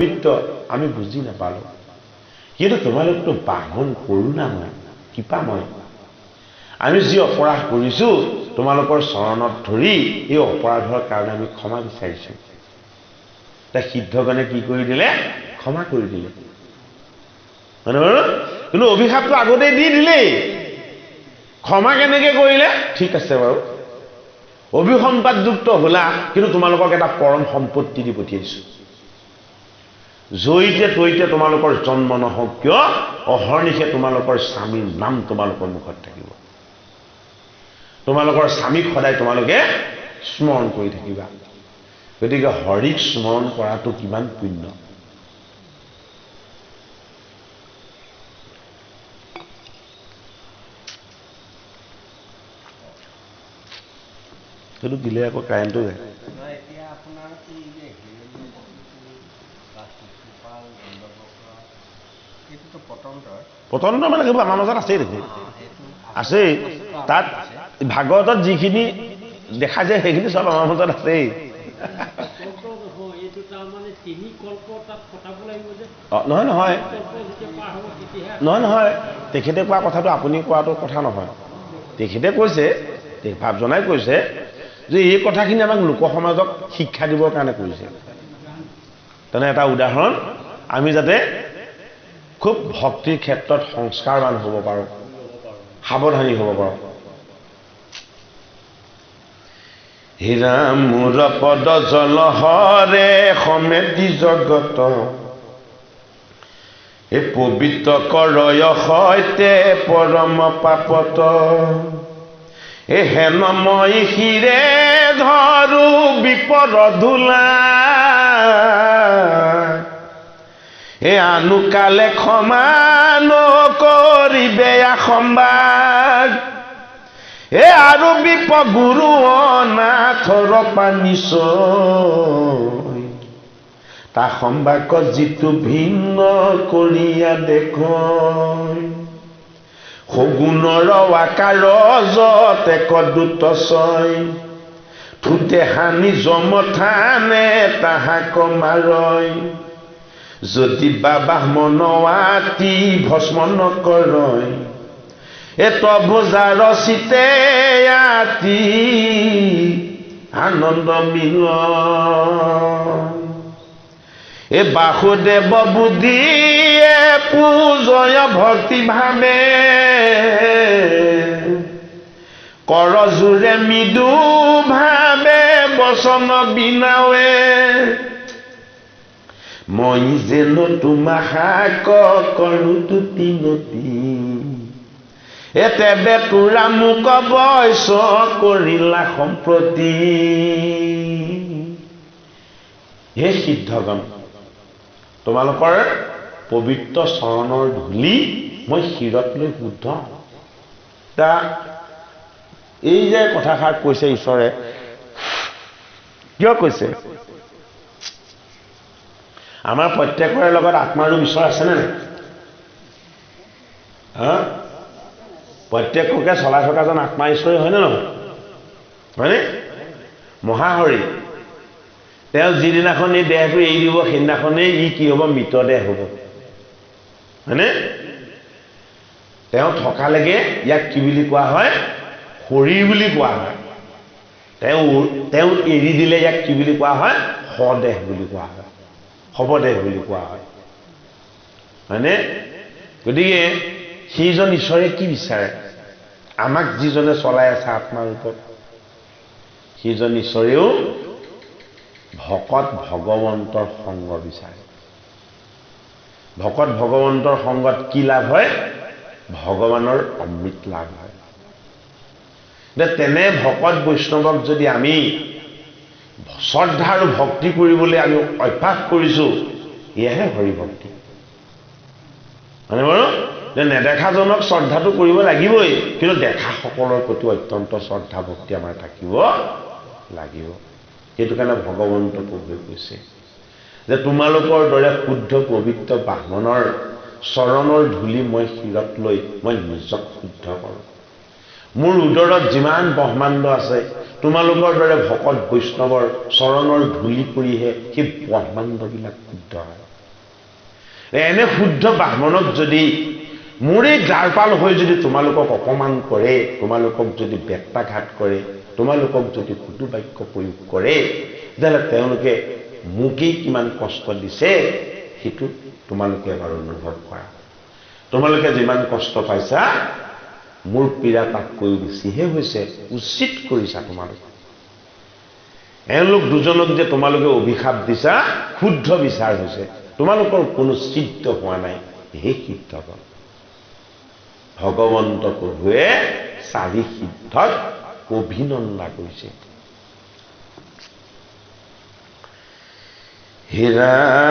পবিত্ৰ আমি বুজি নাপালো কিন্তু তোমালোকতো বাহন কৰোণাময় কৃপাময় আমি যি অপৰাধ কৰিছো তোমালোকৰ চৰণত ধৰি এই অপৰাধৰ কাৰণে আমি ক্ষমা বিচাৰিছো তা সিদ্ধগণে কি কৰি দিলে ক্ষমা কৰি দিলে মানে কিন্তু অভিশাপটো আগতে দি দিলেই ক্ষমা কেনেকৈ কৰিলে ঠিক আছে বাৰু অভিসম্পাদযুক্ত হলা কিন্তু তোমালোকক এটা পৰম সম্পত্তি দি পঠিয়াইছো জয়িতে তৈতে তোমালোকৰ জন্ম নহওক কিয় অহৰ্নিশে তোমালোকৰ স্বামীৰ নাম তোমালোকৰ মুখত থাকিব তোমালোকৰ স্বামীক সদায় তোমালোকে স্মৰণ কৰি থাকিবা গতিকে হৰিক স্মৰণ কৰাটো কিমান পুণ্য সেইটো দিলে আকৌ কাৰেণ্টটো যায় পতন্ত্ৰ মানে সেইবোৰ আমাৰ মাজত আছেই দেখি আছেই তাত ভাগৱতত যিখিনি দেখা যায় সেইখিনি চব আমাৰ মাজত আছেই নহয় নহয় নহয় নহয় তেখেতে কোৱা কথাটো আপুনি কোৱাটো কথা নহয় তেখেতে কৈছে ভাৱজনাই কৈছে যে এই কথাখিনি আমাক লোক সমাজক শিক্ষা দিবৰ কাৰণে কৰিছে তেনে এটা উদাহৰণ আমি যাতে খুব ভক্তিৰ ক্ষেত্ৰত সংস্কাৰবান হ'ব পাৰোঁ সাৱধানী হ'ব পাৰোঁ হীৰা মূৰ পদ জলহৰে সমেতি জগত এই পবিত্ৰ কৰয় সৈতে পৰম পাপত এই হেনময় শিৰে ধৰো বিপদ ধূলা এ আনুকালে ক্ষমা নকৰিবে সম্বাদ এ আৰু বিপ গুৰু অনাথৰ পানিছয় তা সম্বাক যিটো ভিন্ন কৰিয়া দেখয় সগুণৰ আকাৰ যতে কদুত ছয় থুতে হানি জমথানে তাহাক মাৰয় যদি বাবা মনৱাতি ভস্ম নকৰয় এত ভোজা ৰচিতে আতি আনন্দ মিল এ বাসুদেৱ বুদ্ধিয়ে পূজয় ভক্তি ভাৱে কৰজোৰে মৃদু ভাৱে বচন বিনাৱে মই যেন তোমাক কৰো তুতি নতি এতেবে তোৰা মোক বয়স কৰিলা সম্প্ৰতি হে সিদ্ধগণ তোমালোকৰ পবিত্ৰ চৰণৰ ধূলি মই শিৰত লৈ শুদ্ধ তা এই যে কথাষাৰ কৈছে ঈশ্বৰে কিয় কৈছে আমাৰ প্ৰত্যেকৰে লগত আত্মাৰো ঈশ্বৰ আছেনে নাই হা প্ৰত্যেককে চলাই থকাজন আত্মা ঈশ্বৰী হয়নে নহয় হয়নে মহাহৰি তেওঁ যিদিনাখন এই দেহটো এৰি দিব সেইদিনাখনেই ই কি হ'ব মৃতদেহ হ'ব হয়নে তেওঁ থকালৈকে ইয়াক কি বুলি কোৱা হয় শৰীৰ বুলি কোৱা হয় তেওঁ এৰি দিলে ইয়াক কি বুলি কোৱা হয় সদেহ বুলি কোৱা হয় সবদেহ বুলি কোৱা হয় হয়নে গতিকে সেইজন ঈশ্বৰে কি বিচাৰে আমাক যিজনে চলাই আছে আত্মাৰ ৰূপত সেইজন ঈশ্বৰেও ভকত ভগৱন্তৰ সংগ বিচাৰে ভকত ভগৱন্তৰ সংগত কি লাভ হয় ভগৱানৰ অমৃত লাভ হয় তেনে ভকত বৈষ্ণৱক যদি আমি শ্ৰদ্ধা আৰু ভক্তি কৰিবলৈ আমি অভ্যাস কৰিছোঁ এয়াহে হৰি ভক্তি মানে বাৰু যে নেদেখাজনক শ্ৰদ্ধাটো কৰিব লাগিবই কিন্তু দেখাসকলৰ প্ৰতি অত্যন্ত শ্ৰদ্ধা ভক্তি আমাৰ থাকিব লাগিব সেইটো কাৰণে ভগৱন্ত প্ৰভুৱে কৈছে যে তোমালোকৰ দৰে শুদ্ধ পবিত্ৰ ব্ৰাহ্মণৰ চৰণৰ ধূলি মই শিৰত লৈ মই নিজক শুদ্ধ কৰোঁ মোৰ উদৰত যিমান ব্ৰহ্মাণ্ড আছে তোমালোকৰ দৰে ভকত বৈষ্ণৱৰ চৰণৰ ধূলি পৰিহে সেই ব্ৰহ্মাণ্ডবিলাক শুদ্ধ হয়। এনে শুদ্ধ ব্ৰাহ্মণক যদি মোৰে দ্বাৰপাল হৈ যদি তোমালোকক অপমান কৰে, তোমালোকক যদি ব্যক্তাঘাত কৰে, তোমালোকক যদি কটু বাক্য প্ৰয়োগ কৰে, তেতিয়াহ'লে তেওঁলোকে মোকেই কিমান কষ্ট দিছে সেইটো তোমালোকে এবাৰ অনুভৱ কৰা। তোমালোকে যিমান কষ্ট পাইছা মোৰ পীড়া তাতকৈ বেছিহে হৈছে, উচিত কৰিছা তোমালোকে। এওঁলোক দুজনক যে তোমালোকে অভিশাপ দিছা শুদ্ধ বিচাৰ হৈছে, তোমালোকৰ কোনো সিদ্ধ হোৱা নাই, হে সিদ্ধগণ। ভগৱন্ত প্ৰভুৱে 4 সিদ্ধক অভিনন্দা কৰিছে। হে ৰাম,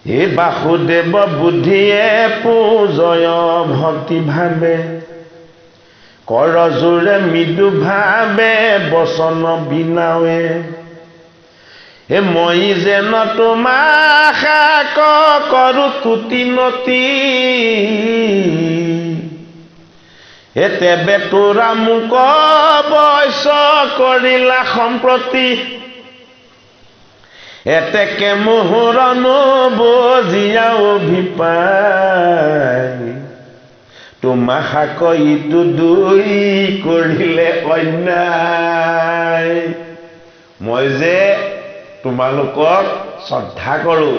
হে বাসুদেৱ বুদ্ধিয়ে পূজয় ভক্তি ভাৱে, কৰজোৰে মৃদু ভাৱে বচন বিনাৱে, হে মই যেন তোমাৰ শাক কৰো তুতি নতি, হে তেবে তোৰা মোক বৈশ কৰিলা সম্প্ৰতি, এতেকে মোহৰনো বজিয়া অভিপায়, তোমা শাক ইটো দুই কৰিলে অন্যায়। মই যে তোমালোকক শ্ৰদ্ধা কৰো,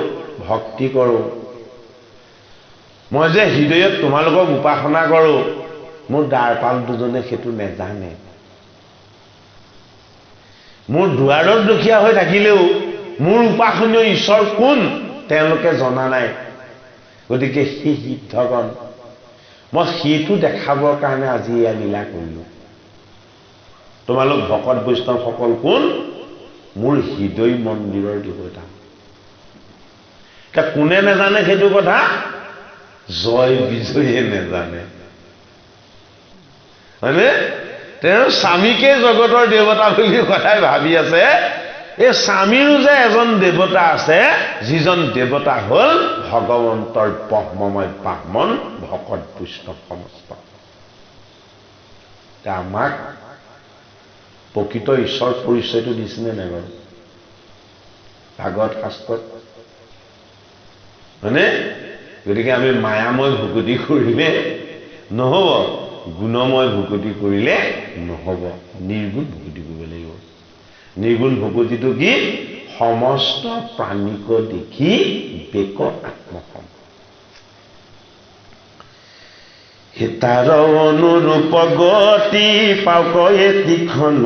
ভক্তি কৰো, মই যে হৃদয়ত তোমালোকক উপাসনা কৰো, মোৰ দ্বাৰপাল দুজনে সেইটো নেজানে। মোৰ দুৱাৰত দুখীয়া হৈ থাকিলেও মোৰ উপাসনীয় ঈশ্বৰ কোন তেওঁলোকে জনা নাই। গতিকে সেই সিদ্ধগণ মই সেইটো দেখাবৰ কাৰণে আজি এয়া লীলা কৰিলো। তোমালোক ভকত বৈষ্ণৱসকল কোন? মোৰ হৃদয় মন্দিৰৰ দেৱতা। কোনে নেজানে সেইটো কথা? জয় বিজয়ে নেজানে, হয়নে? তেওঁ স্বামীকে জগতৰ দেৱতা বুলি কথাই ভাবি আছে। এই স্বামীৰো যে এজন দেৱতা আছে, যিজন দেৱতা হল ভগৱন্তৰ ব্ৰহ্মময় ব্ৰাহ্মণ ভকত বৈষ্ণৱ সমস্ত। আমাক প্ৰকৃত ঈশ্বৰ পৰিচয়টো দিছিলে নাই বাৰু ভাগৱত শাস্ত্ৰত, হয়নে? গতিকে আমি মায়াময় ভকতি কৰিলে নহব, গুণময় ভকতি কৰিলে নহব, নিৰ্গুণ ভকতি কৰিব লাগিব। নিৰ্গুণ ভকতিটো কি? সমস্ত প্ৰাণীক দেখি বেক আত্মসম, হিতাৰ অনুৰূপ গতি পাওক এতিখন,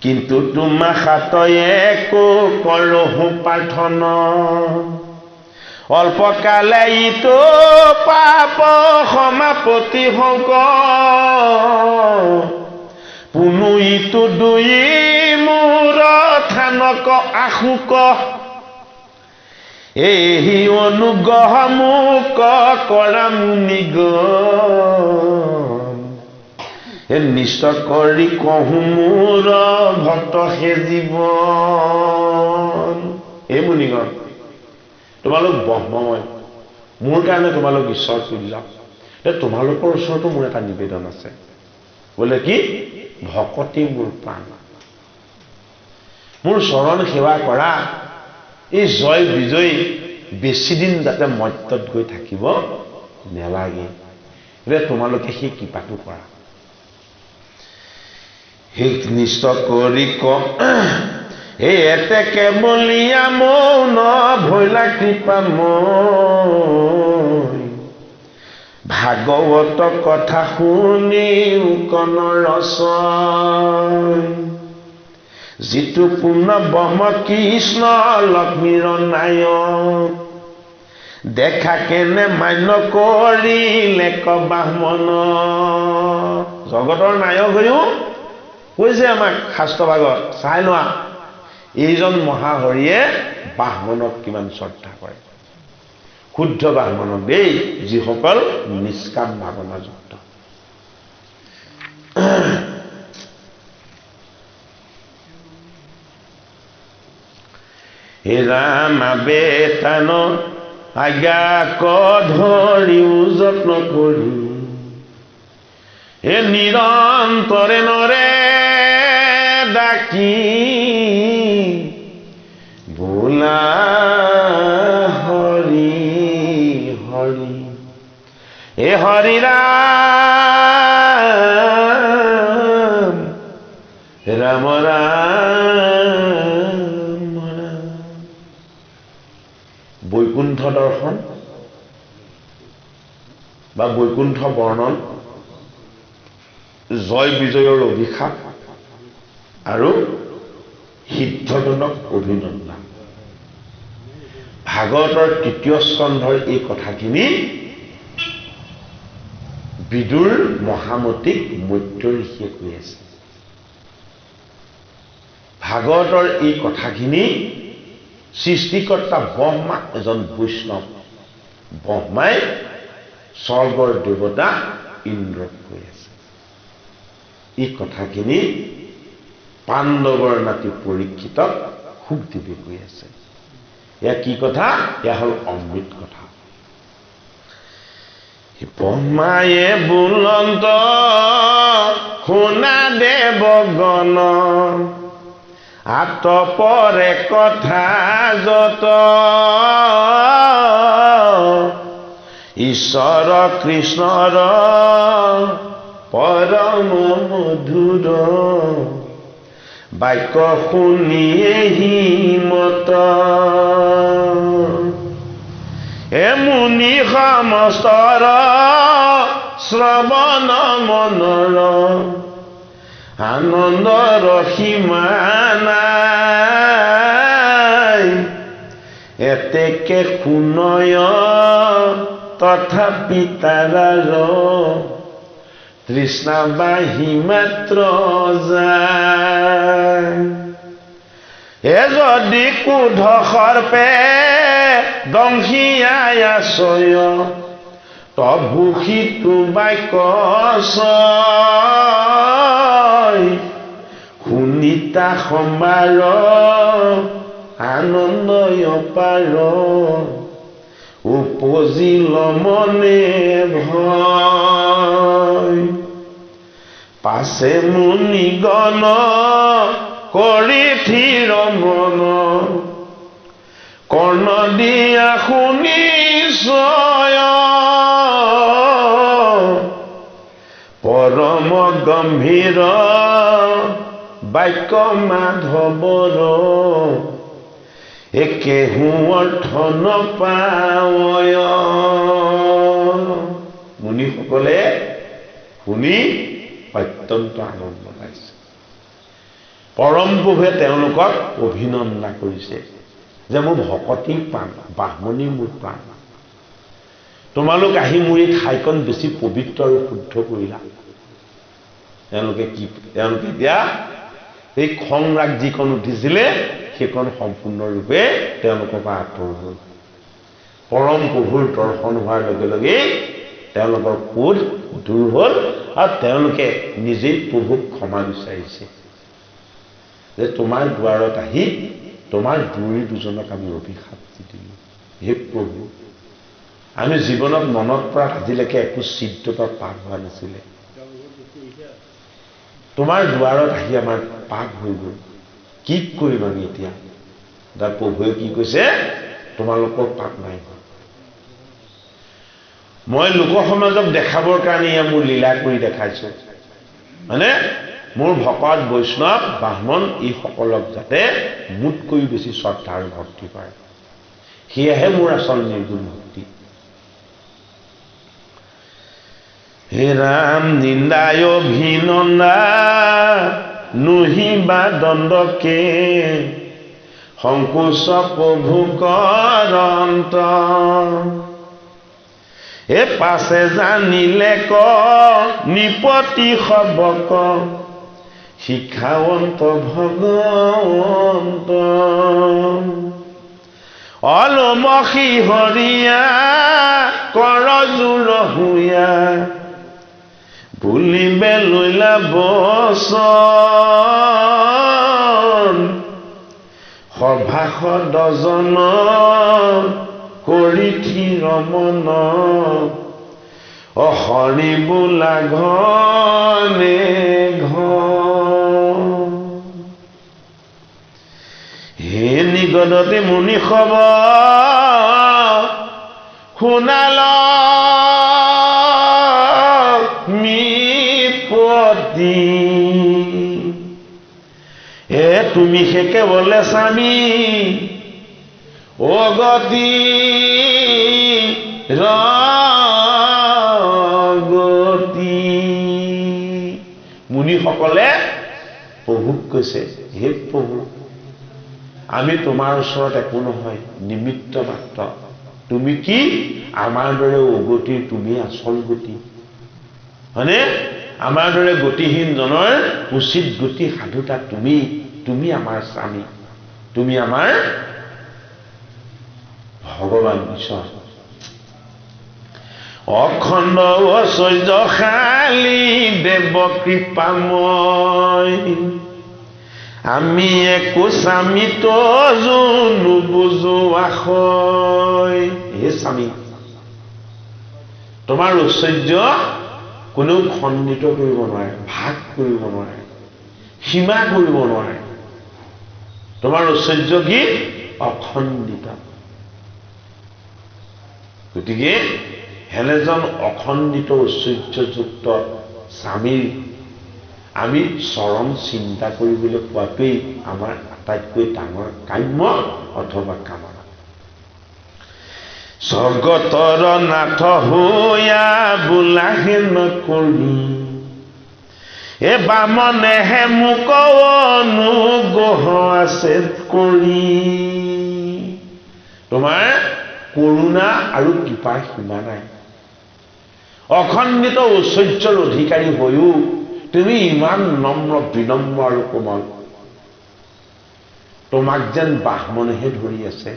কিন্তু তোমা হাতয়ে একো কৰহো প্ৰাৰ্থনা, অল্পকালে ইটো পাপ সমাপতি হওক, পুনু ইটো দুই মূৰ থানক আশুক, এই অনুগ্ৰহ মোক কৰা মুনিগণ, নিশ্চয় কৰি কহো মোৰ ভক্ত হে জীৱন। এই মুনিগণ, তোমালোক ব্ৰহ্মময়, মোৰ কাৰণে তোমালোক ঈশ্বৰ তুল্য। তোমালোকৰ ওচৰতো মোৰ এটা নিবেদন আছে, বোলে কি? ভকতি মোৰ প্ৰাণ, মোৰ চৰণ সেৱা কৰা। এই জয় বিজয় বেছিদিন যাতে মৰ্ত্যত গৈ থাকিব নেলাগে, তোমালোকে সেই কৃপাটো কৰা। সেই নিশ্চয় কৰি এই এতেকে বলিয়া মৌন ভৈলা কৃপা মই, ভাগৱত কথা শুনি কন ৰচয়, যিটো পূৰ্ণ ব্ৰহ্ম কৃষ্ণ লক্ষ্মীৰ নায়ক, দেখা কেনে মান্য কৰিলে ব্ৰাহ্মণ। জগতৰ নায়ক হৈও কৈছে আমাক শাস্ত্ৰভাগত, চাই লোৱা এইজন মহাহৰিয়ে ব্ৰাহ্মণক কিমান শ্ৰদ্ধা কৰে। শুদ্ধ ব্ৰাহ্মণক দেই, যিসকল নিষ্কাম ভাৱনাযুক্ত। হে ৰাম বেতান আজ্ঞাক ধৰিও যত্ন কৰি নিৰন্তৰে নৰে ডাকি বোলা হৰি হৰি হৰি ৰাম ৰাম ৰাম ৰাম। বৈকুণ্ঠ দৰ্শন বা বৈকুণ্ঠ বৰ্ণন, জয় বিজয়ৰ অভিশাপ আৰু সিদ্ধজনক অভিনন্দন। ভাগৱতৰ ৩য় স্কন্ধৰ এই কথাখিনি বিদুৰ মহামতীক মৈত্ৰ ঋষিয়ে কৈ আছে। ভাগৱতৰ এই কথাখিনি সৃষ্টিকৰ্তা ব্ৰহ্মা, এজন বৈষ্ণৱ ব্ৰহ্মাই স্বৰ্গৰ দেৱতা ইন্দ্ৰক কৈ আছে। এই কথাখিনি পাণ্ডৱৰ নাতি পৰীক্ষিতক শুকদেৱে কৈ আছে। এয়া কি কথা? এয়া হ'ল অমৃত কথা। ব্ৰহ্মায়ে বুলন্ত শুনা দেৱগণ, আতপৰে কথা যত ঈশ্বৰ কৃষ্ণৰ পৰম মধুৰ, বাক্য শুনিয়ে হিমত মুনি সমস্তৰ শ্ৰৱণ মনৰ, আনন্দৰ সীমা নাই, এতেকে শুনয় তথাপি তাৰাৰ তৃষ্ণা বাহি মাত্ৰ যায়। যদি কুধ সৰ্পে দংশিয়াই আছয়, তভূষিতো বাক্য শুনিতা সম্বাৰ, আনন্দয় পাৰ, উপজিল মনে ভয়। পাছে মুনিগণ কৰি থিৰ মন, কৰ্ণ দিয়া শুনিছয়, পৰম গম্ভীৰ বাক্য মাধৱৰ, একেহু অৰ্থ নপাৱয়। মুনিসকলে শুনি অত্যন্ত আনন্দ পাইছে। পৰম প্ৰভুৱে তেওঁলোকক অভিনন্দন কৰিছে যে মোৰ ভকতি প্ৰাণ, ব্ৰাহ্মণী মোৰ প্ৰাণ, তোমালোক আহি মোৰ এই ঠাইকণ বেছি পবিত্ৰ আৰু শুদ্ধ কৰিলা। তেওঁলোকে এতিয়া এই খং ৰাগ যিখন উঠিছিলে সেইখন সম্পূৰ্ণৰূপে তেওঁলোকৰ পৰা আঁতৰ হ'ল। পৰম প্ৰভুৰ দৰ্শন হোৱাৰ লগে লগে তেওঁলোকৰ ক্ৰোধ দূৰ হ'ল আৰু তেওঁলোকে নিজেই প্ৰভুক ক্ষমা বিচাৰিছে যে তোমাৰ দুৱাৰত আহি তোমাৰ দুৰী দুজনক আমি অভিশাপ দি দিলোঁ। হে প্ৰভু, আমি জীৱনত মনত পৰা আজিলৈকে একো ছিদ্ৰ বা পাপ হোৱা নাছিলে, তোমাৰ দুৱাৰত আহি আমাৰ পাপ হৈ গ'ল, কি কৰিম আমি এতিয়া? তাৰ প্ৰভুৱে কি কৈছে? তোমালোকৰ পাপ নাই, মই লোক সমাজক দেখাবৰ কাৰণে এয়া মোৰ লীলা কৰি দেখাইছো, মানে মোৰ ভকত বৈষ্ণৱ ব্ৰাহ্মণ এইসকলক যাতে মোতকৈ বেছি শ্ৰদ্ধা আৰু ভক্তি কৰে, সেয়াহে মোৰ আচল নিৰ্গুণ ভক্তি। হে ৰাম নিন্দায় অভিনন্দা নুহিবা দণ্ডকে, সংকোচ প্ৰভু কৰন্ত, এ পাছে জানিলে ক নিপতি সবক, শিক্ষাৱন্ত ভগৱন্ত, অলমখি হৰিয়া কৰ জোৰ হুয়া, বুলিবে লৈলা বচন, সভাসদ জন কৰিথি ৰমন অহৰি বোলা ঘনে ঘন হে নিগদতে মুনি খবৰ শুনাল মিপতি এ তুমি সে কেৱলে স্বামী অগতি ৰগতি মুনিসকলে প্ৰভুক কৈছে হে প্ৰভু আমি তোমাৰ ওচৰত একো নহয় নিমিত্ত মাত্ৰ তুমি কি আমাৰ দৰে অগতিৰ তুমি আচল গতি হয়নে আমাৰ দৰে গতিহীন জনৰ উচিত গতি সাধুতা তুমি আমাৰ স্বামী তুমি আমাৰ ভগৱান ঈশ্বৰ অখণ্ড ঐশ্বৰ্যশালী দেৱ কৃপাময় আমি একো স্বামীত নুবুজো আখয় হে স্বামী তোমাৰ ঐশ্বৰ্য কোনেও খণ্ডিত কৰিব নোৱাৰে ভাগ কৰিব নোৱাৰে সীমা কৰিব নোৱাৰে তোমাৰ ঐশ্বৰ্য কি অখণ্ডিত গতিকে হেনেজন অখণ্ডিত ঐশ্বৰ্যযুক্ত স্বামীৰ আমি চৰম চিন্তা কৰিবলৈ পোৱাটোৱেই আমাৰ আটাইতকৈ ডাঙৰ কাম্য অথবা কামনা স্বৰ্গতৰ নাথ হৈয়া বোলাহে নকৰি এ বামনেহে মোক অনুগ্ৰহ আছে কৰি তোমাৰ কৰুণা আৰু কৃপাৰ সীমা নাই অখণ্ডিত ঐশ্বৰ্যৰ অধিকাৰী হৈও তুমি ইমান নম্ৰ বিনম্ৰ আৰু কোমল তোমাক যেন বাহমনেহে ধৰি আছে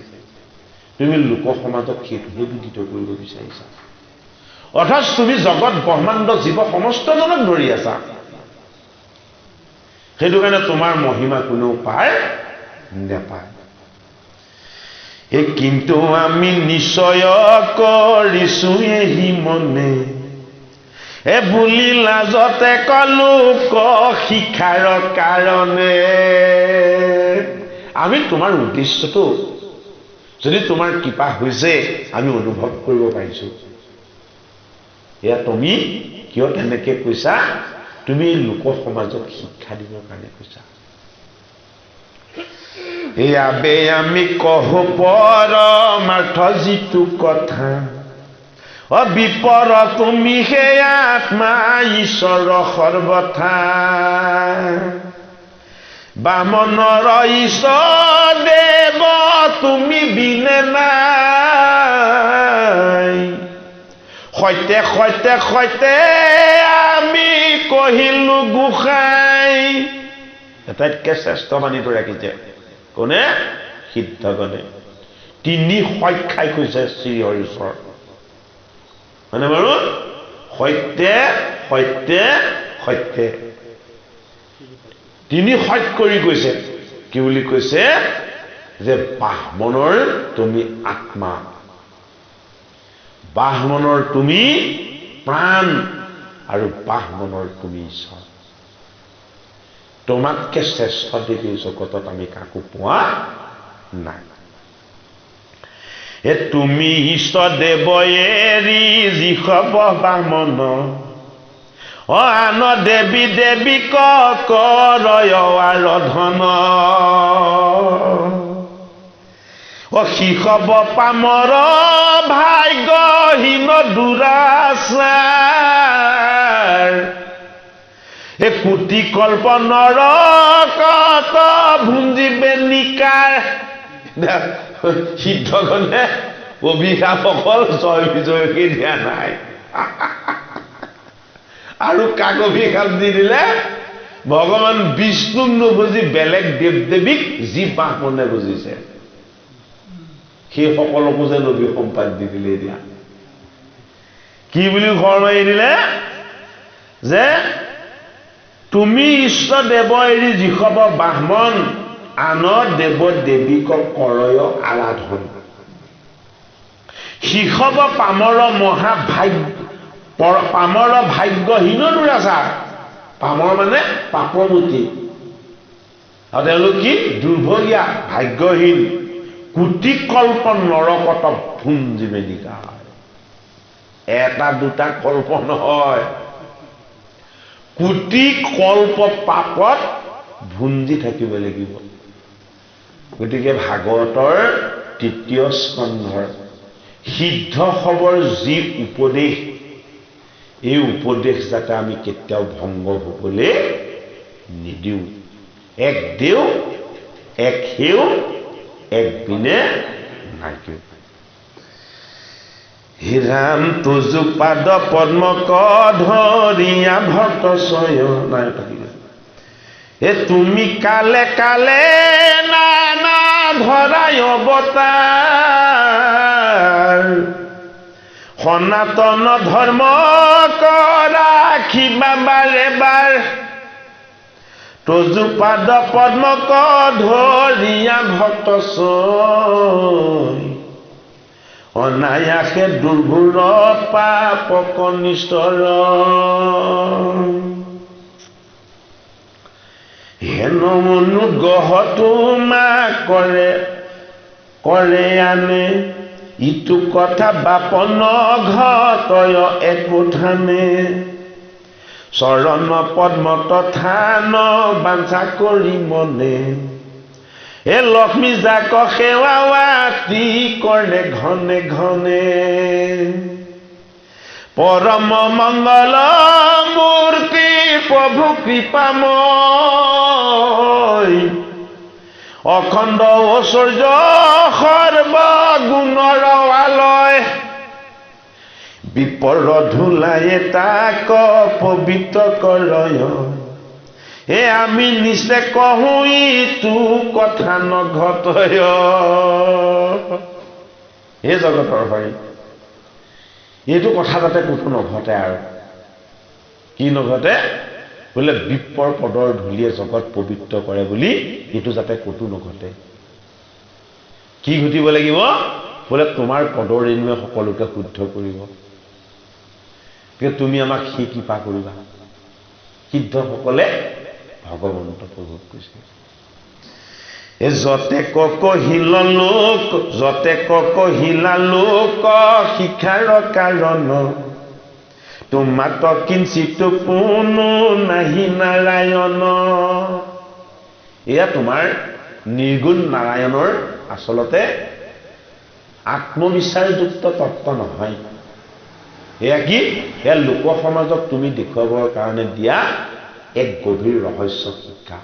তুমি লোক সমাজক সেইটোহে বিদিত কৰিব বিচাৰিছা অথচ তুমি জগত ব্ৰহ্মাণ্ড জীৱ সমস্তজনক ধৰি আছা সেইটো কাৰণে তোমাৰ মহিমা কোনেও পায় নেপায় কিন্তু আমি নিশ্চয় কৰিছো এহি মনে এ বুলি লাজতে কলো শিক্ষাৰ কাৰণে আমি তোমাৰ উদ্দেশ্যটো যদি তোমাৰ কৃপা হৈছে আমি অনুভৱ কৰিব পাৰিছো এয়া তুমি কিয় তেনেকে কৈছা তুমি লোক সমাজক শিক্ষা দিবৰ কাৰণে কৈছা ইয়াবে আমি কহ পৰমাৰ্থ যিটো কথা বিপৰ তুমি হে আত্মা ঈশ্বৰ সৰ্বথা বামনৰ ঈশ্বৰ দেৱ তুমি বিনে নাই সৈতে সৈতে সৈতে আমি কহিলো গোসাই এটাইতকৈ শ্ৰেষ্ঠ বাণীটো ৰাখিছে কোনে সিদ্ধগণে তিনি সখ্যাই কৈছে শ্ৰী হৰিশ্বৰ মানে বাৰু সত্য সত্য সত্য তিনি সত্য কৰি কৈছে কি বুলি কৈছে যে বাহমনৰ তুমি আত্মা বাহমনৰ তুমি প্ৰাণ আৰু বাহমনৰ তুমি ঈশ্বৰ তোমাতকে শ্ৰেষ্ঠ দেৱী জগতত আমি কাকো পোৱা নাই এ তুমি ঈশ্বৰ দেৱ এৰি যি হব বামন আন দেৱী দেৱীক কৰয় আৰাধন সি হব পামৰ ভাগ্যহীন দুৰাচাৰ এ কোটি কল্প নৰকত ভুঞ্জিবে নিকাৰ সিদ্ধগণে অভিশাপ অকল জয় বিজয়কে দিয়া নাই আৰু কাক অভিশাপ দি দিলে ভগৱান বিষ্ণুক নুবুজি বেলেগ দেৱ দেৱীক যি বাহমনে বুজিছে সেই সকলকো যে নবী সম্পাদ দি দিলে দিয়া কি বুলি ঘৰ মাৰি দিলে যে তুমি ঈশ্বৰ দেৱ এৰি যি হব বাহমন আন দেৱ দেৱীক কৰয় আৰাধন শিশৱ পামৰ পামৰ ভাগ্যহীন দুৰাচাৰ পামৰ মানে পাপমতি আৰু তেওঁলোক কি দুৰ্ভগীয়া ভাগ্যহীন কোটি কল্প নৰকত ভুঞ্জীৱেদিকা এটা দুটা কল্প নহয় কোটি কল্প পাপত ভুঞ্জি থাকিব লাগিব গতিকে ভাগৱতৰ ৩য় স্কন্ধৰ সিদ্ধ খবৰ যি উপদেশ এই উপদেশ যাতে আমি কেতিয়াও ভংগ হ'বলৈ নিদিওঁ এক দেও এক হেও এক বিনে নাইকিও হিৰাম তুজু পাদ পদ্মক ধৰিয়া ভক্ত চয়ন এ তুমি কালে কালে নানা ধৰাই অৱতাৰ সনাতন ধৰ্ম ৰাখিবা বাৰে বাৰ তুজু পাদ পদ্মক ধৰিয়া ভক্ত চয় অনায়াসে দুৰ্ঘুৰ পাপক নিষ্ঠৰ হেন অনুগ্ৰহ তোমাক কৰে কৰে আনে ইটো কথা বাপন ঘটয় একোঠানে চৰণ পদ্মত থান বাঞ্ছা কৰি মনে এ লক্ষ্মী যাক সেৱাৱাতি কৰে ঘনে ঘনে পৰম মংগল মূৰ্তি প্ৰভু কৃপাময় অখণ্ড ঐশ্বৰ্য সৰ্বগুণৰ আলয় বিপৰ ধুলায়ে তাক পবিত্ৰ কৰয় এ আমি নিশ্চয় কহো ইটো কথা নঘটয় হে জগতৰ হৰি এইটো কথা যাতে ক'তো নঘটে আৰু কি নঘটে বোলে বিপৰ পদৰ ধূলিয়ে জগত পবিত্ৰ কৰে বুলি এইটো যাতে ক'তো নঘটে কি ঘটিব লাগিব বোলে তোমাৰ পদৰ ৰেণুৱে সকলোকে শুদ্ধ কৰিব কিন্তু তুমি আমাক সেই কৃপা কৰিবা সিদ্ধসকলে ভগৱন্ত প্ৰভুক কৈছে এ যতে কহিলা লোক শিক্ষাৰ কাৰণ তোমাক কিঞ্চিত কোনো নাহি নাৰায়ণ এয়া তোমাৰ নিৰ্গুণ নাৰায়ণৰ আচলতে আত্মবিশ্বাসযুক্ত তত্ত্ব নহয় এয়া কি এয়া লোক সমাজক তুমি দেখুৱাবৰ কাৰণে দিয়া এক গভীৰ ৰহস্য শিক্ষা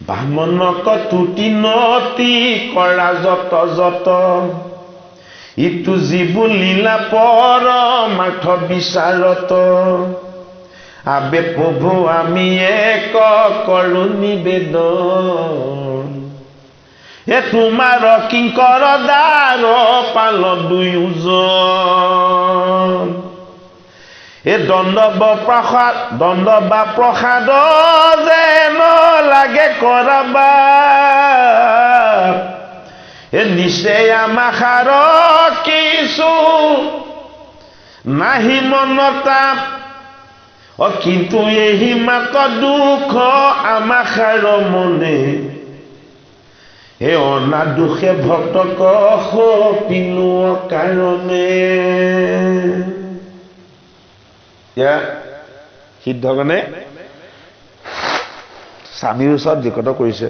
বামনক তুতি নতি কৰা যত যত ইটো জীবু লীলা পৰমাৰ্থ বিচাৰত আবে প্ৰভু আমি এক কৰো নিবেদন এ তোমাৰ কিংকৰ দ্বাৰ পাল দুয়োজন এ দণ্ড বা প্ৰসাদ যেন লাগে কৰাবা এ নিশ্চয় আমাখাৰ কিছু নাহি মনতা কিন্তু এই মাত্ৰ দুখ আমাখাৰ মনে হে অনা দুখে ভক্তক সপিনো কাৰণে এতিয়া সিদ্ধগণে স্বামীৰ ওচৰত জিকত কৰিছে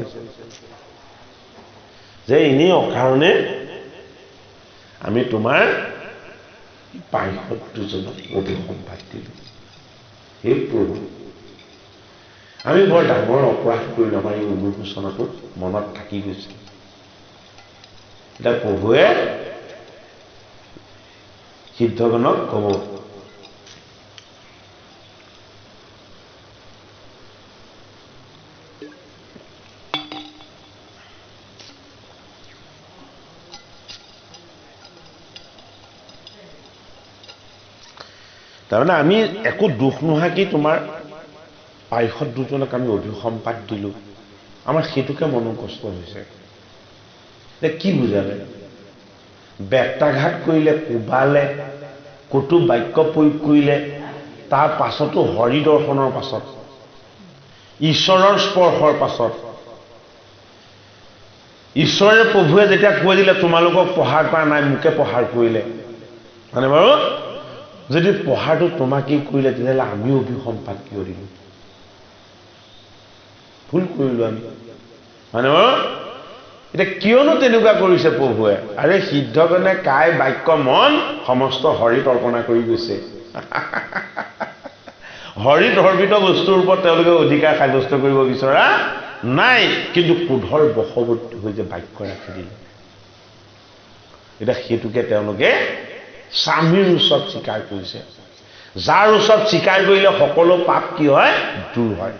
যে এনেই অকাৰণে আমি তোমাৰ পাইসত্ৰজনক অভিসম্পাদ দিলোঁ হে প্ৰভু আমি বৰ ডাঙৰ অপৰাধ কৰিলোঁ আমাৰ এই অনুশোচনাটো মনত থাকি গৈছে এতিয়া প্ৰভুৱে সিদ্ধগণক ক'ব তাৰমানে আমি একো দুখ নোহোৱাকৈ তোমাৰ পাইসত দুজনক আমি অভিসম্পাদ দিলোঁ আমাৰ সেইটোকে মনৰ কষ্ট হৈছে কি বুজালে ব্যক্তাঘাত কৰিলে, কোবালে, কটু বাক্য প্ৰয়োগ কৰিলে, তাৰ পাছতো হৰি দৰ্শনৰ পাছত, ঈশ্বৰৰ স্পৰ্শৰ পাছত, ঈশ্বৰে প্ৰভুৱে যেতিয়া কৈ দিলে তোমালোকক প্ৰহাৰ কৰা নাই, মোকে প্ৰহাৰ কৰিলে, মানে বাৰু যদি প্ৰহাৰটো তোমাকেই কৰিলে তেতিয়াহ'লে আমিও অভিসম্পাত কিয় দিলোঁ? ভুল কৰিলোঁ আমি, মানে বাৰু এতিয়া কিয়নো তেনেকুৱা কৰিছে প্ৰভুৱে? আৰে সিদ্ধজনে কায় বাক্য মন সমস্ত হৰিত অৰ্পণা কৰি গৈছে। হৰিত অৰ্পিত বস্তুৰ ওপৰত তেওঁলোকে অধিকাৰ সাব্যস্ত কৰিব বিচৰা নাই, কিন্তু ক্ৰোধৰ বশৱৰ্তী হৈ যে বাক্য ৰাখি দিলে। এতিয়া সেইটোকে তেওঁলোকে স্বামীৰ ওচৰত স্বীকাৰ কৰিছে। যাৰ ওচৰত স্বীকাৰ কৰিলে সকলো পাপ কি হয়? দূৰ হয়।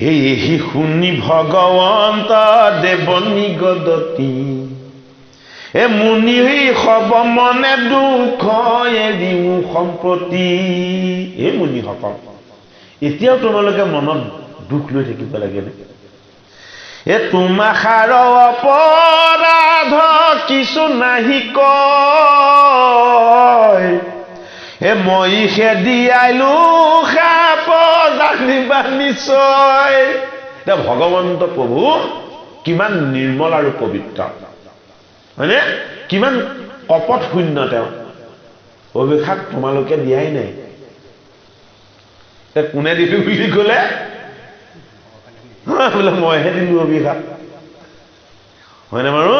এই শুনি ভগৱন্ত দেৱ নিগদতি, এ মুনি সব মনে দুখ এৰিও সম্প্ৰতি। এই মুনিসকল, এতিয়াও তোমালোকে মনত দুখ লৈ থাকিব লাগেনে? এ তোমাষাৰ অপৰাধ কিছু নাহি কয়, এ মই খেদিয়াইলো সাপ জানিবা নিশ্চয়। এতিয়া ভগৱন্ত প্ৰভু কিমান নিৰ্মল আৰু পবিত্ৰ, হয়নে? কিমান কপট শূন্য তেওঁ। অভিশাপ তোমালোকে দিয়াই নাই। কোনে দিলো বুলি ক'লে? বোলে মইহে দিলো অভিশাপ, হয়নে বাৰু?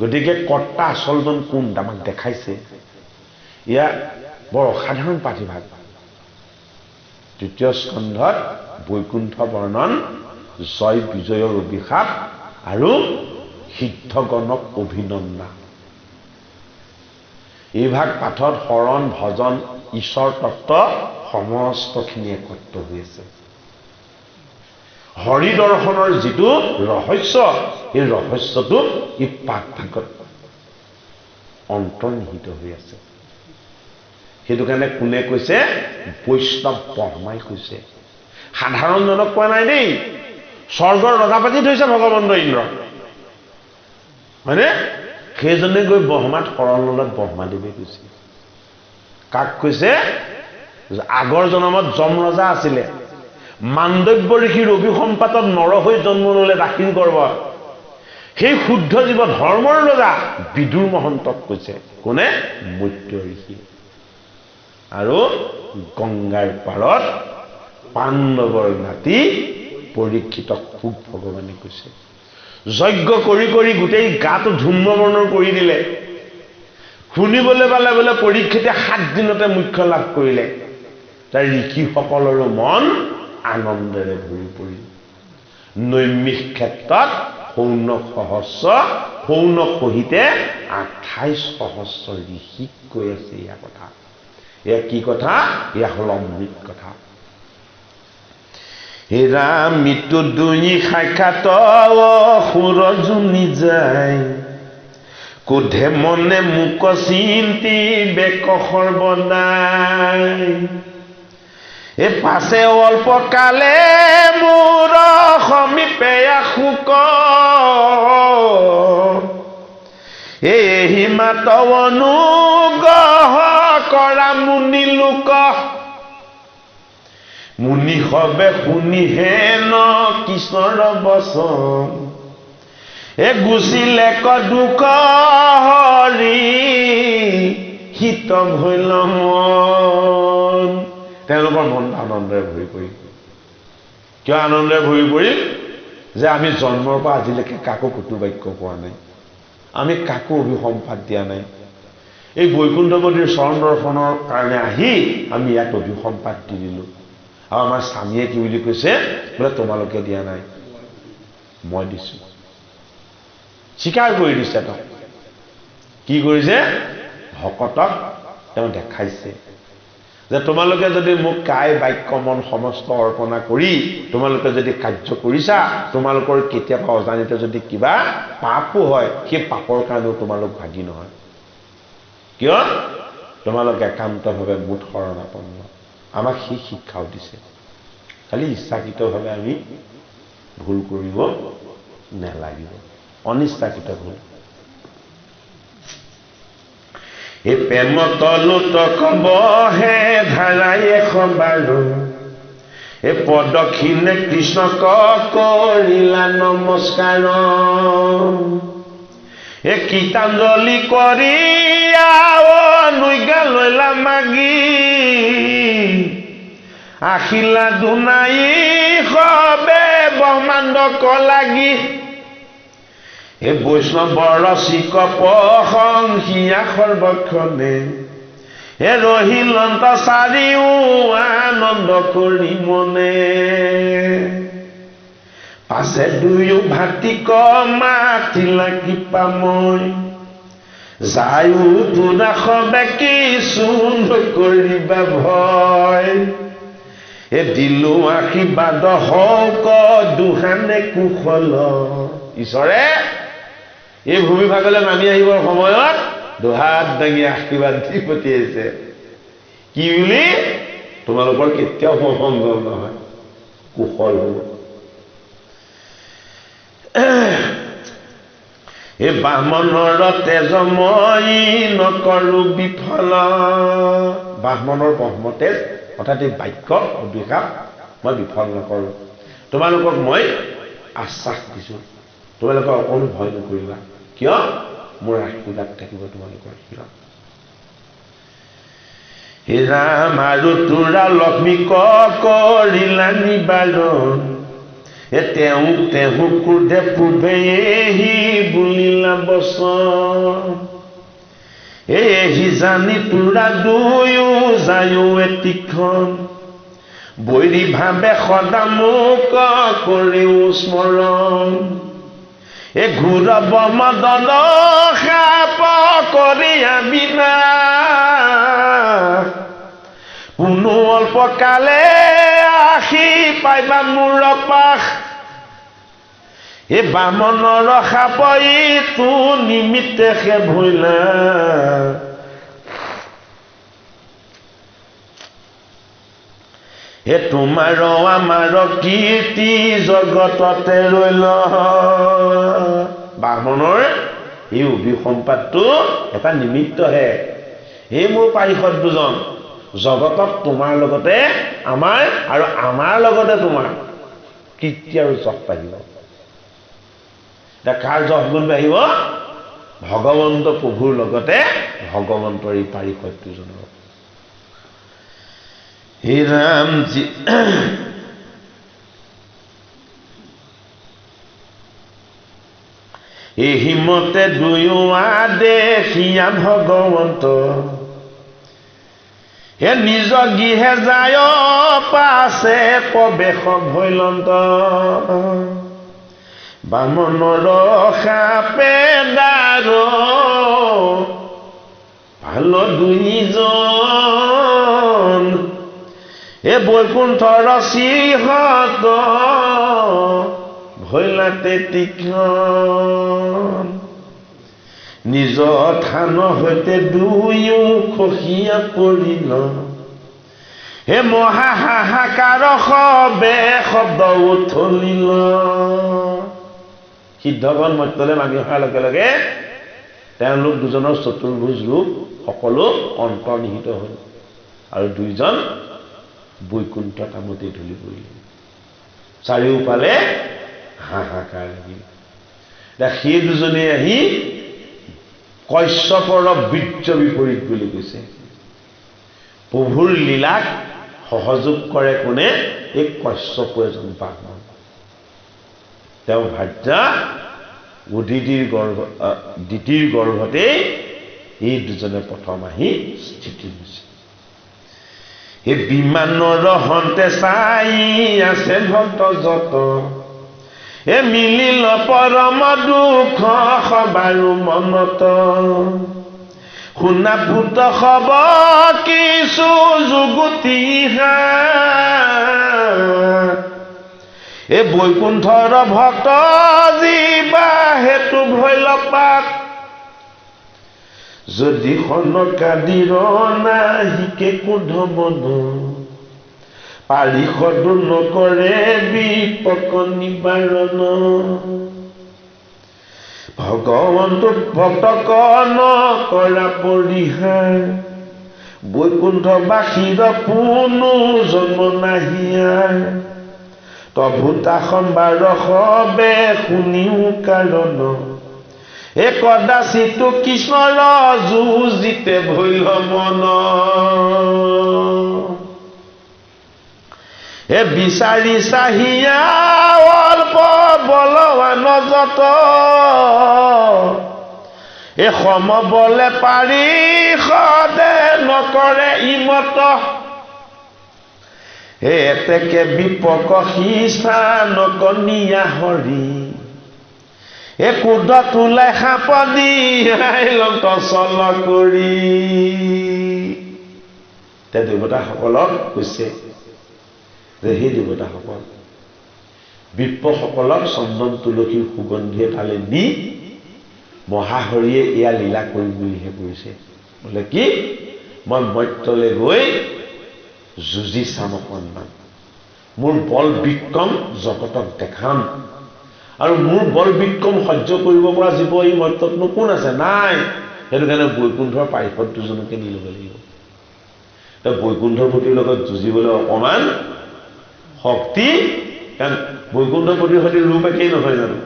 গতিকে কৰ্তা আচলজন কোন আমাক দেখাইছে। ইয়া বৰ অসাধাৰণ পাঠিভাগ। তৃতীয় স্কন্ধত বৈকুণ্ঠ বৰ্ণন, জয় বিজয়ৰ অভিশাপ আৰু সিদ্ধগণক অভিনন্দা। এই ভাগ পাঠত শৰণ, ভজন, ঈশ্বৰ তত্ত্ব সমস্তখিনি একত্ৰ হৈ আছে। হৰি দৰ্শনৰ যিটো ৰহস্য, এই ৰহস্যটো এই পাঠভাগত অন্তৰ্নিহিত হৈ আছে। সেইটো কাৰণে কোনে কৈছে? বৈষ্ণৱ ব্ৰহ্মাই কৈছে, সাধাৰণজনক কোৱা নাই দেই। স্বৰ্গৰ ৰজা পাতি থৈছে ভগৱন্ত ইন্দ্ৰ, হয়নে? সেইজনে গৈ ব্ৰহ্মাত শৰণ ল'লত ব্ৰহ্মাদেৱে কৈছে। কাক কৈছে? আগৰ জনমত যম ৰজা আছিলে, মাণ্ডব্য ঋষিৰ অভিসম্পাতত নৰ হৈ জন্ম ল'লে দাসীৰ গৰ্ভত। সেই শুদ্ধ জীৱ ধৰ্মৰ ৰজা বিদুৰ মহন্তক কৈছে। কোনে? মৈত্ৰ ঋষি। আৰু গংগাৰ পাৰত পাণ্ডৱৰ নাতি পৰীক্ষিতক খুব ভগৱানে কৈছে। যজ্ঞ কৰি কৰি গোটেই গাটো ধূম্ৰবৰ্ণৰ কৰি দিলে। শুনিবলৈ পালে বোলে পৰীক্ষিতে 7 দিনতে মোক্ষ লাভ কৰিলে। তাৰ ঋষিসকলৰো মন আনন্দেৰে ভৰি পৰিল। নৈমিষ ক্ষেত্ৰত সৌন সহস্ৰ, সৌন সহিতে 28 সহস্ৰ ঋষিক কৈ আছে এয়া কথা। এয়া কি কথা? এয়া হল অমৃত কথা। হেৰা মৃত্যু দুই সাক্ষাৎ সুৰ জুনি যায়, কোধে মনে মোক চিন্তি বেক সৰ্বদাই। এ পাছে অল্প কালে মোৰ সমীপে সুক, এই মাত অনুগ্ৰহ কৰা মুনি লোক। মুনি সবে শুনি হেন কৃষ্ণৰ বচন, এ গুচিলে ক দুখ হৰি হিত ভৈল মন। তেওঁলোকৰ মন আনন্দেৰে ভৰি পৰিল। কিয় আনন্দেৰে ভৰি পৰিল? যে আমি জন্মৰ পৰা আজিলৈকে কাকো কটু বাক্য কোৱা নাই, আমি কাকো অভিসম্পাত দিয়া নাই। এই বৈকুণ্ঠপতিৰ চৰণ দৰ্শনৰ কাৰণে আহি আমি ইয়াত অভিসম্পাত দি দিলোঁ। আৰু আমাৰ স্বামীয়ে কি বুলি কৈছে? বোলে তোমালোকে দিয়া নাই, মই দিছোঁ। স্বীকাৰ কৰি দিছে। তেওঁ কি কৰিছে? ভকতক তেওঁ দেখাইছে যে তোমালোকে যদি মোক কায় বাক্য মন সমস্ত অৰ্পণা কৰি তোমালোকে যদি কাৰ্য কৰিছা, তোমালোকৰ কেতিয়াবা অজানিতে যদি কিবা পাপো হয়, সেই পাপৰ কাৰণেও তোমালোক ভাগি নহয়। কিয়? তোমালোক একান্তভাৱে মুঠ শৰণাপন্ন। আমাক সেই শিক্ষাও দিছে। খালি ইচ্ছাকৃতভাৱে আমি ভুল কৰিব নালাগিব। অনিষ্টাকৃত ভুল এই প্ৰেম তলুতক বহে ধাৰাই এখবাৰো এই পদক্ষিণে কৃষ্ণক কৰিলা নমস্কাৰ এই কীৰ্তঞ্জলি কৰি নুইগা লৈলা মাগি আখিলা দুনাই সবে ব্ৰহ্মাণ্ডক লাগি এই বৈষ্ণৱৰ চিক প্ৰশংসিয়া সৰ্বক্ষণে হে ৰহিলন্ত চাৰিও আনন্দ কৰি মনে পাছে দুয়ো ভাতিক মাতিলা কৃপা মই যায়ো তোৰা সবে কিছু নকৰিবা ভয় এ দিলো আশীৰ্বাদ হওক দুহানে কুশল ঈশ্বৰে এই ভূমিভাগলৈ নামি আহিবৰ সময়ত দুহাত দাঙি আশীৰ্বাদ দি পঠিয়াইছে কি বুলি তোমালোকৰ কেতিয়াও মংগল নহয় কুশল হ'ব এই ব্ৰাহ্মণৰ তেজ মই নকৰো বিফল ব্ৰাহ্মণৰ ব্ৰহ্মতেজ অৰ্থাৎ এই বাক্য অভিশাপ মই বিফল নকৰো তোমালোকক মই আশ্বাস দিছো তোমালোকে অকণো ভয় নকৰিবা কিয় মোৰ আশীৰ্বাদ থাকিব তোমালোকৰ কিয় হে ৰাম আৰু তোৰা লক্ষ্মীক কৰিলা নিবাৰণ এ তেওঁ ক্ৰোধে পূৰ্বে এহি বুলিলা বচন এহি জানি তোৰা দুয়ো যায়ো এতিখন বৈৰী ভাৱে সদা মোক কৰিও স্মৰণ এ ঘূৰব মদন সাপ কৰিয়া বিনা কোনো অল্প কালে আহি পাইবা মোৰ পাশ এ বামনৰ সাপ ইটো নিমিত্তে সে ভৈলা হে তোমাৰ আমাৰ কীৰ্তি জগততে ৰৈল বামনৰ এই অভিসম্পাদটো এটা নিমিত্তহে এই মোৰ পাৰিষদ দুজন জগতত তোমাৰ লগতে আমাৰ আৰু আমাৰ লগতে তোমাৰ কীৰ্তি আৰু যশ বাঢ়িব এতিয়া কাৰ যশ গুণ বাঢ়িব ভগৱন্ত প্ৰভুৰ লগতে ভগৱন্তৰ এই পাৰিষদ দুজনৰ হে ৰামজি এহিমতে দুয়ো দেখিয়া ভগৱন্ত হে নিজ গৃহে যায় পাছে প্ৰৱেশ ভৈলন্ত বামনৰ সাপে দাৰ ভাল দুইজন এ বৈকুণ্ঠৰ সিংহত ভৈলাতে তীক্ষ্ণ নিজ থান হৈতে দুয়ো খহিয়া পৰিল হে মহা হাহাকাৰ সবে শব্দ উঠলিল সিদ্ধগণ মৰ্ত্যলৈ নামি অহাৰ লগে লগে তেওঁলোক দুজনৰ চতুৰ্ভুজ ৰূপ সকলো অন্তৰ্নিহিত হ'ল আৰু দুইজন বৈকুণ্ঠ কামতে ঢুলি পৰিল চাৰিওফালে হাহাকাৰ লাগিল সেই দুজনে আহি কশ্যপৰ বীৰ্য বিপৰীত বুলি কৈছে প্ৰভুৰ লীলাক সহযোগ কৰে কোনে এই কশ্যপ এজন ব্ৰাহ্মণ তেওঁ ভাৰ্যা দিতিৰ গৰ্ভতে এই দুজনে প্ৰথম আহি স্থিতি হৈছে এই বিমানৰ হন্তে চাই আছে ভক্ত যত এ মিলিল পৰম দুখ সবাৰো মনত শুনা পুত হব কিছু যুগুতি এ বৈকুণ্ঠৰ ভক্ত জীৱা হেতু ভৈল পাক যদি সনকাদিৰ নাহিকে কোধ মন পাৰিষদ নকৰে বিপক নিবাৰণ ভগৱন্তক ভক্তক নকৰা পৰিহাৰ বৈকুণ্ঠবাসীৰ পুনু জন্ম নাহিয়াৰ তভূতা সম্বাৰ সবে শুনিও কাৰণ কদাচিতো কৃষ্ণৰ যুজিতে ভৈল মন বিচাৰি চাহিয়া অল্প বলৱান যত সমবলে পাৰি সদে নকৰে ইমত এতেকে বিপক সিস্থানক নিয়া হৰি কুদত ওলাই সাপনি আইলন্ত চল কৰি দেৱতাসকলক কৈছে যে সেই দেৱতাসকল বিপ্ৰসকলক চন্দন তুলসীৰ সুগন্ধিয়ে তালে নি মহাহৰিয়ে এয়া লীলা কৰিম বুলিহে কৰিছে বোলে কি মই মৰ্ত্যলৈ গৈ যুঁজি চাম অকণমান মোৰ বল বিক্ৰম জগতক দেখাম আৰু মোৰ বল বিক্ৰম সহ্য কৰিব পৰা জীৱ এই মৰ্ত্যতনো কোন আছে নাই সেইটো কাৰণে বৈকুণ্ঠৰ পাৰিষদ দুজনকে নি ল'ব লাগিব বৈকুণ্ঠপতিৰ লগত যুঁজিবলৈ অকণমান শক্তি কাৰণ বৈকুণ্ঠপতিৰ সৈতে ৰূপ একেই নহয় জানো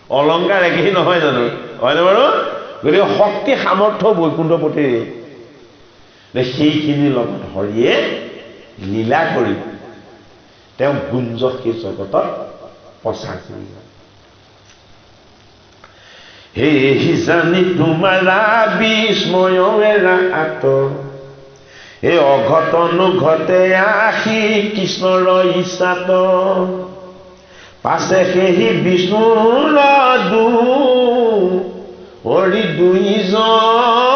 অলংকাৰ একেই নহয় জানো হয়নে বাৰু গতিকে শক্তি সামৰ্থ্য বৈকুণ্ঠপতিৰ সেইখিনিৰ লগত হৰিয়ে লীলা কৰি তেওঁ গুঞ্জ সেই জগতত প্ৰচাৰ কৰিব হে জানি তোমাৰা বিস্ময়েৰা আত এই অঘটন ঘটে আহি কৃষ্ণৰ ইচ্ছাত পাছে সেই বিষ্ণুৰ হৰি দুইজন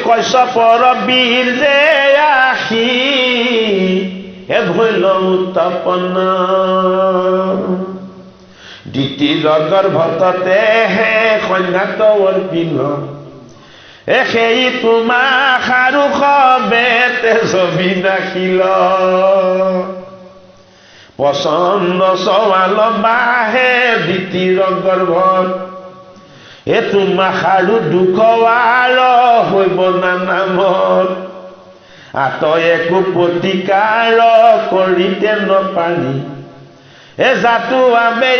কশ্যপৰ বীৰ যে আহি ভৈল উত্তাপনা দ্বিতীয় গৰ্ভতে হে সন্ন্যাত অৰ্পিল সেই তোমাক আৰু সবে তেজবি নাখিল পচন্দ চৱাল বাহে দ্বিতীয় গৰ্ভত তোমাক আৰু দুখ আৰু হৈব নামত আতই একো প্ৰতিকাৰ কৰিতে নপাৰি জাতো আবে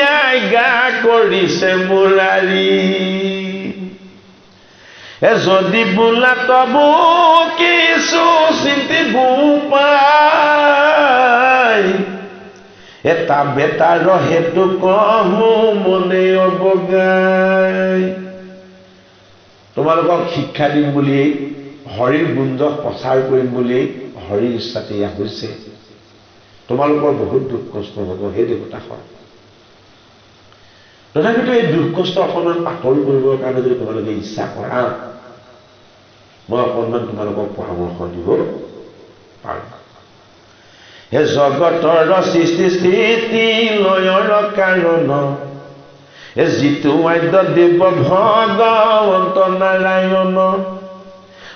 আজ্ঞা কৰিছে মুৰাৰী যদি বোলা তবু কিছু চিন্তিব পাই এটা বেটাৰ হেতু কহো মনে অবগাই তোমালোকক শিক্ষা দিম বুলি হৰিৰ গুঞ্জ প্ৰচাৰ কৰিম বুলি হৰিৰ ইচ্ছাতে এয়া হৈছে তোমালোকৰ বহুত দুখ কষ্ট হ'ব সেই দেৱতাসকল তথাপিতো এই দুখ কষ্ট অকণমান পাতল কৰিবৰ কাৰণে যদি তোমালোকে ইচ্ছা কৰা মই অকণমান তোমালোকক পৰামৰ্শ দিব পাৰোঁ হে জগতৰ সৃষ্টি স্থিতি লয়ৰ কাৰণ যিটো আদ্য দেৱ ভগৱন্ত নাৰায়ণ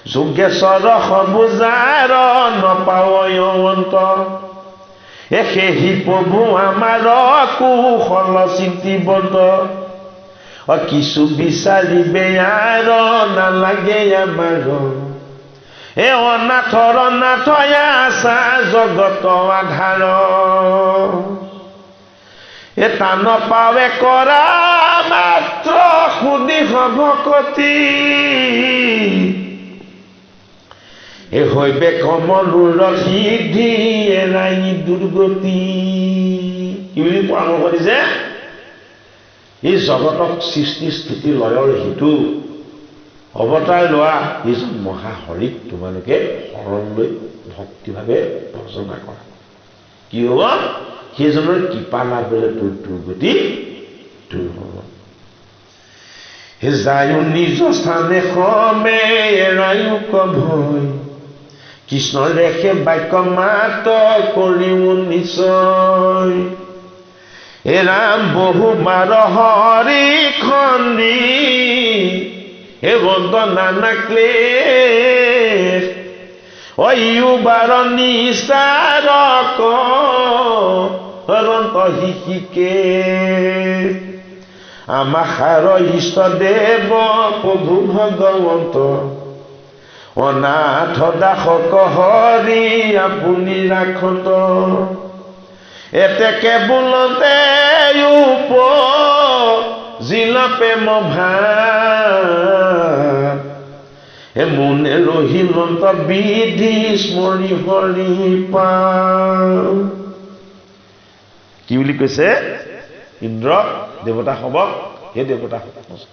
যোগেশ্বৰ সবুজাৰ নপাৱয়ন্ত সেই প্ৰভু আমাৰ কুশল চিন্তিবন্ত কিছু বিচাৰিবে আৰু নালাগে আমাৰ অনাথৰ নাথ আছা জগত আধাৰ এটা নপাৱে কৰা মাত্ৰ শুনি ভকতি হৈবে কমলুৰ সিদ্ধি এৰাই দুৰ্গতি কি বুলি পৰামৰ্শ দিছে এই জগতক সৃষ্টি স্থিতি লয়ৰ হেতু অৱতাৰ লোৱা এইজন মহাহৰিক তোমালোকে শৰণ লৈ ভক্তিভাৱে ভজনা কৰা কি হ'ব সেইজনৰ কৃপা লাভ হ'লে তোৰ দুৰ্গতি দূৰ হ'ব হে যায় নিজ স্থানে সমে এৰায়ো ভয় কৃষ্ণ ৰেখে বাক্য মাত কৰিও নিশ্চয় হে ৰাম বহু বাৰ হৰি খন্দি হে বন্দনা নাকলে অয়ু বাৰ নিস্তাৰক অনন্ত শিকে আমাৰ ইষ্টদেৱ প্ৰভু ভগৱন্ত অনাথ দাসক হৰি আপুনি ৰাখন্ত এতেকে বোলতে জিলা প্ৰেম ভাৱ হে মুনে ৰহিলন্ত বিধি স্মৰি হৰি পাওঁ কি বুলি কৈছে ইন্দ্ৰ দেৱতা হবক হে দেৱতা সমস্ত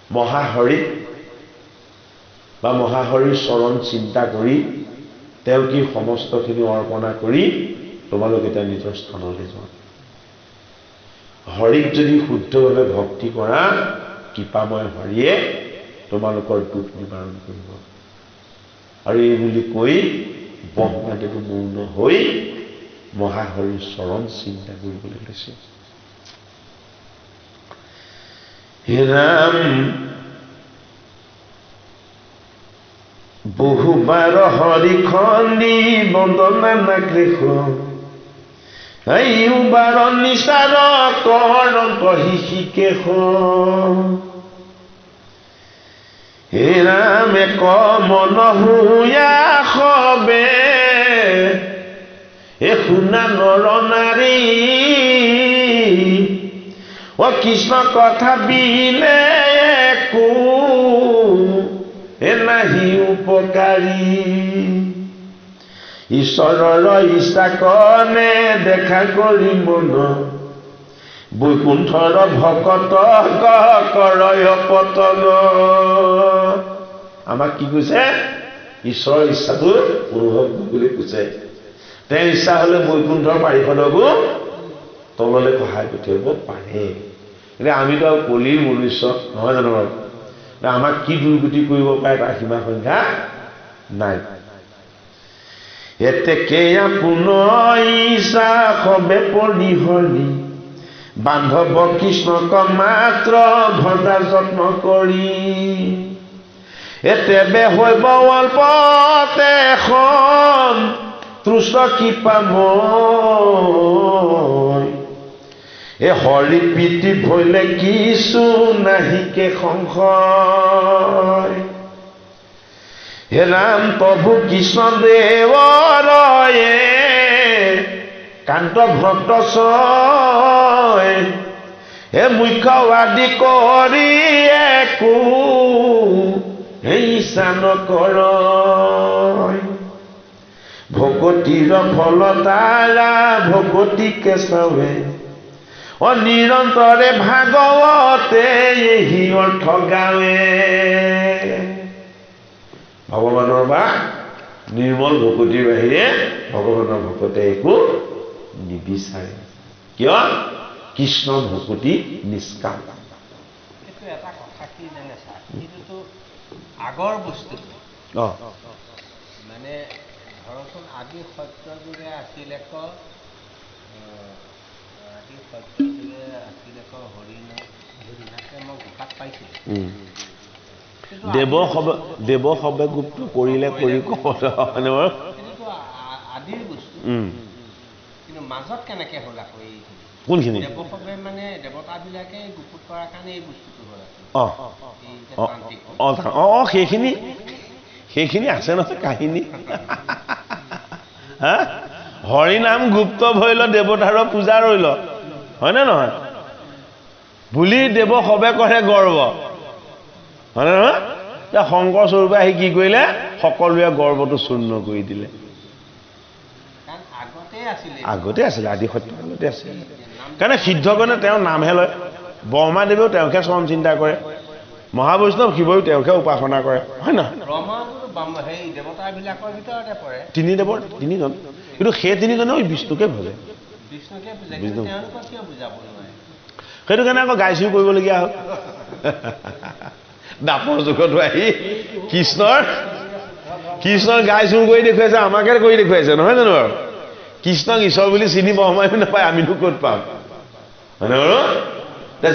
মহাহৰি বা মহাহৰিৰ চৰণ চিন্তা কৰি তেওঁ কি সমস্তখিনি অৰ্পণা কৰি তোমালোক এটা নিজৰ স্থানলৈ যোৱা হৰিক যদি শুদ্ধভাৱে ভক্তি কৰা কৃপাময় হৰিয়ে তোমালোকৰ দুখ নিবাৰণ কৰিব আৰু এই বুলি কৈ ব্ৰহ্মাদেৱে মৌন হৈ মহাহৰিৰ চৰণ চিন্তা কৰিবলৈ লৈছে হে ৰাম বহুবাৰ হৰি খনি বন্দনা নাকৃষ বাৰ নিচাৰ কৰন্ত শিকে হে ৰামে কমন হুয়া সবে এ শুনা নৰ নাৰী ও কৃষ্ণ কথা বিলে একো এ নাহি উপকাৰী ঈশ্বৰৰ ইচ্ছা কণে দেখা কৰি মন বৈকুণ্ঠৰ ভকত কৰয় পতন আমাক কি কৈছে ঈশ্বৰৰ ইচ্ছাটো অনুভৱ কৰিবলৈ কৈছে তেওঁৰ ইচ্ছা হলে বৈকুণ্ঠৰ পাৰিষদকো তললৈ সহায় পঠিয়াব পাৰে এতিয়া আমিতো আৰু কলিৰ মনুষ্য নহয় জানো বাৰু আমাক কি দুৰ্গতি কৰিব পাৰে তাৰ সীমা সংখ্যা নাই এতেকে আপোনাৰ ইচ্ছা সবে পৰি হৰি বান্ধৱ কৃষ্ণক মাত্ৰ ভজা যত্ন কৰি এতেবে হৈব অল্পতে এখন তুষ্ট কৃপাময় এ হৰি প্ৰীতি ভৈলে কিছু নাহিকে সংশয় হে ৰাম প্ৰভু কৃষ্ণ দেৱৰয়ে কান্ত ভক্ত ছয় হে মুখ্য আদি কৰি একো হে ইচ্ছা নকৰয় ভকতিৰ ফল তাৰা ভকতিকে চাৱে নিৰন্তৰে ভাগৱতে এহি অৰ্থ গাৱে ভগৱানৰ বা নিৰ্মল ভকতিৰ বাহিৰে ভগৱানৰ ভকতে একো নিবিচাৰে কিয় কৃষ্ণ ভকতি নিষ্কাম কিন্তু এটা কথা কি জানে ছাৰ এইটোতো আগৰ বস্তু মানে ধৰকচোন আদি সত্য যুগে আছিল এক হৰিণাকে মই গোসাত পাইছিলোঁ দেৱ সবে গুপ্ত কৰিলে কৰি মানে আদিৰ বস্তু কিন্তু মাজত কেনেকে হ'ল আকৌ এইখিনি কোনখিনি দেৱসবে মানে দেৱতাবিলাকে গুপুত কৰাৰ কাৰণে এই বস্তুটো হ'ল সেইখিনি আছে নহয় কাহিনী হা হৰিনাম গুপ্ত ভৈল দেৱতাৰ পূজা ৰৈল হয়নে নহয় বুলি দেৱ সবে কৰে গৰ্ব হয়নে নহয় শংকৰ স্বৰূপে আহি কি কৰিলে সকলোৱে গৰ্বটো চূৰ্ণ কৰি দিলে আগতে আছিলে আদি সত্য আগতে আছিলে কাৰণে সিদ্ধগণে তেওঁৰ নামহে লয় ব্ৰহ্মাদেৱেও তেওঁকহে চৰণ চিন্তা কৰে মহাবৈষ্ণৱ শিৱই তেওঁকহে উপাসনা কৰে হয় নহয় তিনিজন কিন্তু সেই তিনিজনেও বিষ্ণুকে ভজে সেইটো কাৰণে আকৌ গাই চুৰি কৰিবলগীয়া হ'ল দাপৰ যুগতো আহি কৃষ্ণৰ গাই চুৰ কৰি দেখুৱাইছে আমাকে কৰি দেখুৱাইছে নহয় জানো বাৰু কৃষ্ণক ঈশ্বৰ বুলি চিনি ব্ৰহ্মায়ো নাপায় আমিনো ক'ত পাম হয়নে বাৰু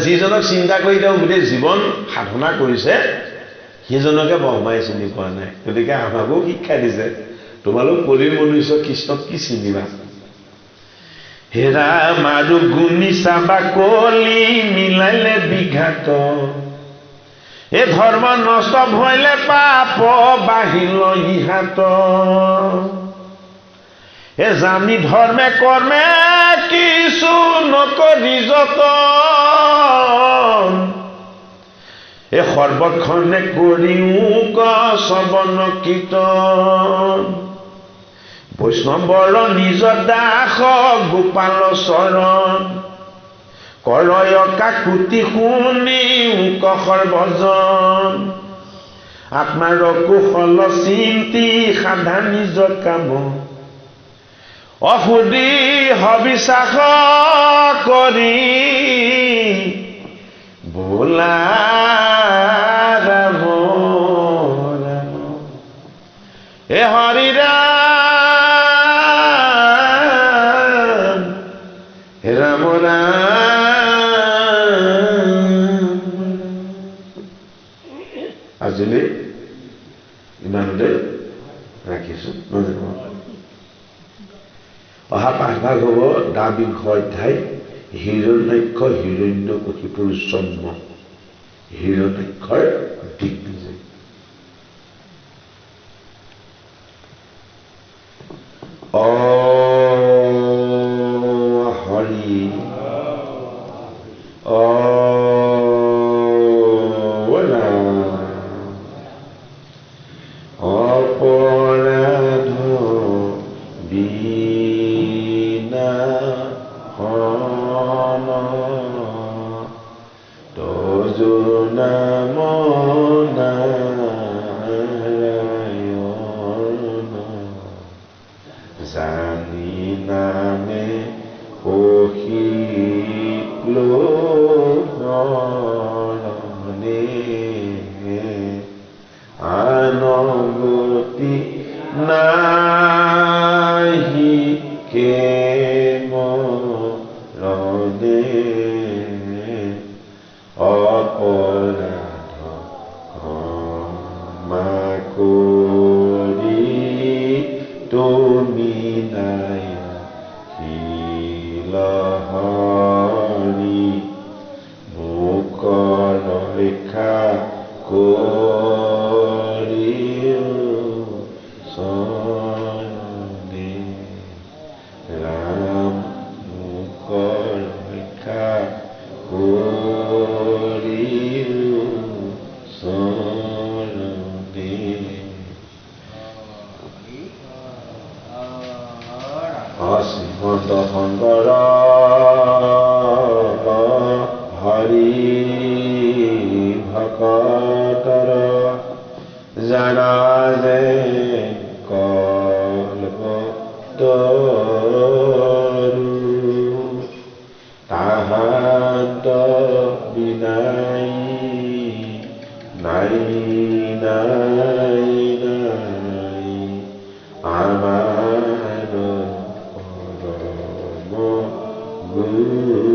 যিজনক চিন্তা কৰি তেওঁ গোটেই জীৱন সাধনা কৰিছে সেইজনকে ব্ৰহ্মাই চিনি পোৱা নাই গতিকে আমাকো শিক্ষা দিছে তোমালোক কলিৰ মনুষ্য কৃষ্ণক কি চিনিবা হেৰা মাৰু গুণি চাবা কলি মিলাইলে বিঘাত এ ধৰ্ম নষ্ট ভইলে পাপ বাহিল ইহাত এ জানি ধৰ্মে কৰ্মে কিছু নকৰি যতন এ সৰ্বক্ষণে কৰিও শ্ৰৱণ কীৰ্তন বৈষ্ণৱৰ নিজ দাস গোপাল চৰণ কৰয় কাকুতি শুনি সৰ্বজন আত্মাৰ কুশল চিন্তি সাধা নিজ কাম অসুধি হবিশ্বাস কৰি বোলা ৰাম ৰাম এ হৰি ৰাম ৰাম ৰাম আজিলৈ ইমানতে ৰাখিছো অহা পাঠভাগ হ'ব দ্বাবিংশ অধ্যায় হিৰণ্যাক্ষ হিৰণ্যকশিপুৰ জন্ম হিৰণ্যাক্ষৰ দিগ্বিজয় হৰি অপৰাধ নাম নাৰায়ণ জানি নামে পখিলো শৰণে আনগতি নাহি কেমৰণে অপৰাধ ক্ষমা কৰি তুমি নাই শিলহৰি মোক ৰক্ষা কৰিও চৰণে ৰাম মোক ৰক্ষা কৰিও চৰণে অসীমত শংকৰ হৰি ভকতৰ জানা যে কল্পতৰু তাহান্ত বিনাই নাই নাই নাই আমাৰ পৰম গুৰু